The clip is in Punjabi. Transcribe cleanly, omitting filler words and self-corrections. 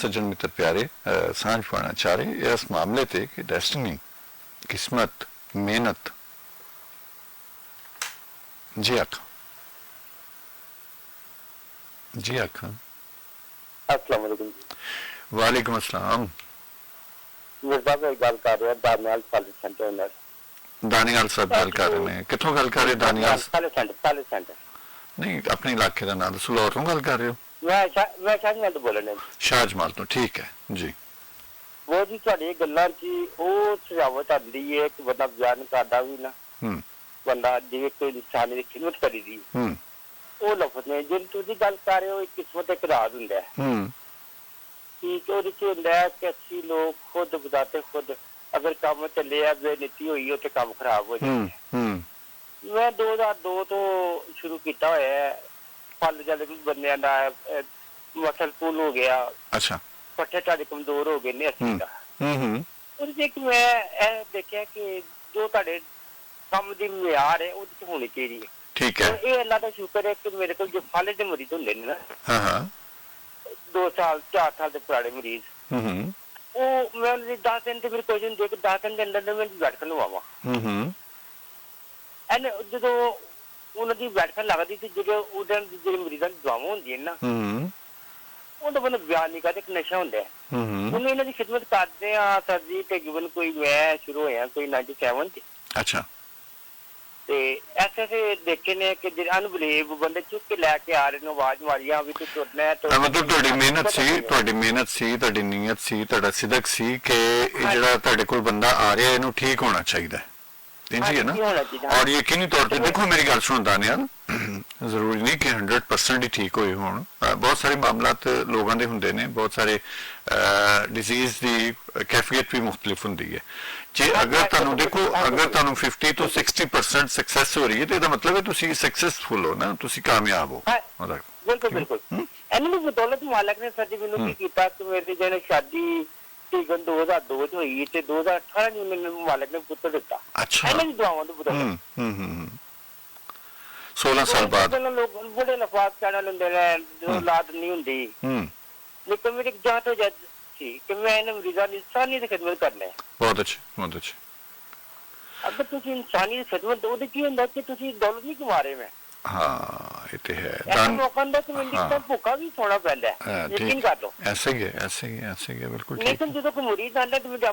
सज्जन मित्र प्यारे सांझ पाना चाह रहे इस मामले ते कि डेस्टिनी किस्मत मेहनत जी आखा अस्सलाम वालेकुम जी। वालेकुम अस्सलाम। मिर्जा भाई गल कर रहे हैं दानियाल सालिस सेंटर ओनर। दानियाल साहब गल कर रहे हैं कितों गल कर रहे दानियाल सालिस सेंटर नहीं अपने इलाके का नाम दसो लाहौर तो गल कर रहे हो मैं शाहजमाल तो बोल रहे शाहजमाल तो ठीक है जी वो जी ਤੁਹਾਡੀ ਗੱਲਾਂ 'ਚ ਉਹ ਸਜਾਵਟ ਆਉਂਦੀ ਹੈ ਕਿ ਬੰਦਾ ਬਿਆਨ ਕਰਦਾ ਵੀ ਨਾ ਬੰਦਾ ਜਿਵੇਂ ਕੋਈ ਇਨਸਾਨ ਦੀ ਖਿਦਮਤ ਕਰੀ ਦੀ ਉਹ ਲਫ਼ਜ਼ ਨੇ ਜਿਨ ਤੁਸੀਂ ਗੱਲ ਕਰ ਰਹੇ ਹੋ ਇੱਕ ਕਿਸਮਤ ਇੱਕ ਰਾਜ ਹੁੰਦਾ ਹੈ ਕਿ ਉਹਦੇ 'ਚ ਹੁੰਦਾ ਹੈ ਕਿ ਅਸੀਂ ਲੋਕ ਖੁਦ ਬਜ਼ਾਤੇ ਖੁਦ ਅਗਰ ਕੰਮ ਚੱਲਿਆ ਬੇਨੀਤੀ ਹੋਈ ਉਹ ਤੇ ਕੰਮ ਖਰਾਬ ਹੋ ਜਾਂਦਾ ਮੈਂ 2002 ਤੋਂ ਸ਼ੁਰੂ ਕੀਤਾ ਹੋਇਆ ਹੈ ਫਲ ਜਦ ਬੰਦਿਆਂ ਦਾ ਮਸਲ ਪੁਲ ਹੋ ਗਿਆ ਅੱਛਾ ਪੱਠੇ ਤੁਹਾਡੇ ਕਮਜ਼ੋਰ ਹੋ ਗਏ ਨੇ ਅਸੀਂ ਦਾ ਉਹਦੇ 'ਚ ਮੈਂ ਇਹ ਦੇਖਿਆ ਕਿ ਜੋ ਤੁਹਾਡੇ ਕੰਮ ਦੀ ਮਿਆਰ ਹੈ ਉਹਦੇ 'ਚ ਹੋਣੀ ਚਾਹੀਦੀ ਹੈ ਠੀਕ ਹੈ ਇਹ ਅੱਲਾ ਦਾ ਸ਼ੁਕਰ ਹੈ ਕਿ ਮੇਰੇ ਕੋਲ ਜੋ ਫਲ ਦੇ ਮਰੀਜ਼ ਹੁੰਦੇ ਨੇ ਨਾ ਹਾਂ 2 ਸਾਲ 4 ਸਾਲ ਦੇ ਪੁਰਾਣੇ ਮਰੀਜ਼ ਉਹ ਮੈਂ ਉਹਨਾਂ ਦੀ 10 ਦਿਨ ਤੇ ਫਿਰ ਕੋਈ ਨਹੀਂ ਦੇਖ 10 ਦਿਨ ਦੇ ਅੰਦਰ ਮੈਂ ਬੈਠ ਲਵਾਵਾਂ ਐਨ ਜਦੋਂ ਉਹਨਾਂ ਦੀ ਬੈਠਣ ਲੱਗਦੀ ਸੀ ਜਦੋਂ ਉਹਦੇ ਜਿਹੜੇ ਮਰੀਜ਼ਾਂ ਦੀ ਦਵਾਵਾਂ ਹੁੰਦੀਆਂ ਨਾ ਉਹਦਾ ਬੰਦਾ ਬਿਆਨ ਨਹੀਂ ਕਰਦਾ ਇੱਕ ਨਸ਼ਾ ਹੁੰਦਾ ਉਹਨੂੰ ਇਹਨਾਂ ਦੀ ਖਿਦਮਤ ਕਰਦੇ ਆ ਸਰ ਜੀ ਤਕਰੀਬਨ ਕੋਈ ਮੈਂ ਸ਼ੁਰੂ ਹੋਇਆ ਕੋਈ 97 ਚ ਅੱਛਾ ਤੇ ਐਸੇ ਦੇਖੇ ਨੇ ਕਿ ਜਿਹੜੇ ਅਨਬਲੀਵ ਬੰਦੇ ਚੁੱਕ ਕੇ ਲੈ ਕੇ ਆ ਰਹੇ ਨੇ ਆਵਾਜ਼ ਮਾਰੀਆਂ ਵੀ ਤੂੰ ਤੁਰਨਾ ਹੈ ਮਤਲਬ ਤੁਹਾਡੀ ਮਿਹਨਤ ਸੀ ਤੁਹਾਡੀ ਨੀਅਤ ਸੀ ਤੁਹਾਡਾ ਸਿਦਕ ਸੀ ਕਿ ਇਹ ਜਿਹੜਾ ਤੁਹਾਡੇ ਕੋਲ ਬੰਦਾ ਆ ਰਿਹਾ ਇਹਨੂੰ ਠੀਕ ਹੋਣਾ ਚਾਹੀਦਾ ਹੈ इंज ही है ना और यकीनी तौर पर देखो मेरी गल सुनो दानियाल जरूरी नहीं कि 100% ही ठीक होए होण बहुत सारे मामलात लोगों के होंगे ने बहुत सारे डिजीज की कैफियत भी मुख्तलिफ होंगी है जे अगर तुहानू देखो अगर तुहानू 50 तो 60% सक्सेस हो रही है तो इसका मतलब है तुसी सक्सेसफुल हो ना तुसी कामयाब हो बिल्कुल बिल्कुल ਇਹਨਾਂ ਦੀ ਬਦੌਲਤ ਮਾਲਕ ਨੇ ਸੱਜੀ ਮੈਨੂੰ ਕੀ ਕੀਤਾ ਕਿ ਮੇਰੀ ਜਿਹੜੀ ਸ਼ਾਦੀ 2002 ਚ ਹੋਈ ਤੇ 2018 ਚ ਮੈਨੂੰ ਮਾਲਕ ਨੇ ਪੁੱਤਰ ਦਿੱਤਾ ਇਹਨਾਂ ਦੀ ਦੁਆਵਾਂ ਤੋਂ ਬਦੌਲਤ 16 ਸਾਲ ਬਾਅਦ ਲੋਕ ਬੜੇ ਨਫਾਸ ਕਹਿਣਾ ਲੈਂਦੇ ਨੇ ਜੋ ਔਲਾਦ ਨਹੀਂ ਹੁੰਦੀ ਲੇਕਿਨ ਮੇਰੀ ਜਾਂਚ ਹੋ ਜਾਂਦੀ ਸੀ ਕਿ ਮੈਂ ਇਹਨਾਂ ਮਰੀਜ਼ਾਂ ਦੀ ਇਨਸਾਨੀ ਦੀ ਖਿਦਮਤ ਕਰਨਾ ਹੈ ਬਹੁਤ ਅੱਛਾ ਅਗਰ ਤੁਸੀਂ ਇਨਸਾਨੀ ਦੀ ਖਿਦਮਤ ਉਹਦੇ ਕੀ ਹੁੰਦਾ ਕਿ ਤੁਸੀਂ ਦੌਲਤ ਨਹੀਂ ਕਮਾ ਰਹੇ ਮੈਂ हाँ ये तो है लोगों का तो भूखा भी सोना पैदा है यकीन कर लो ऐसे ही है बिल्कुल लेकिन जो कोई मुरीद आंदा तो मुझे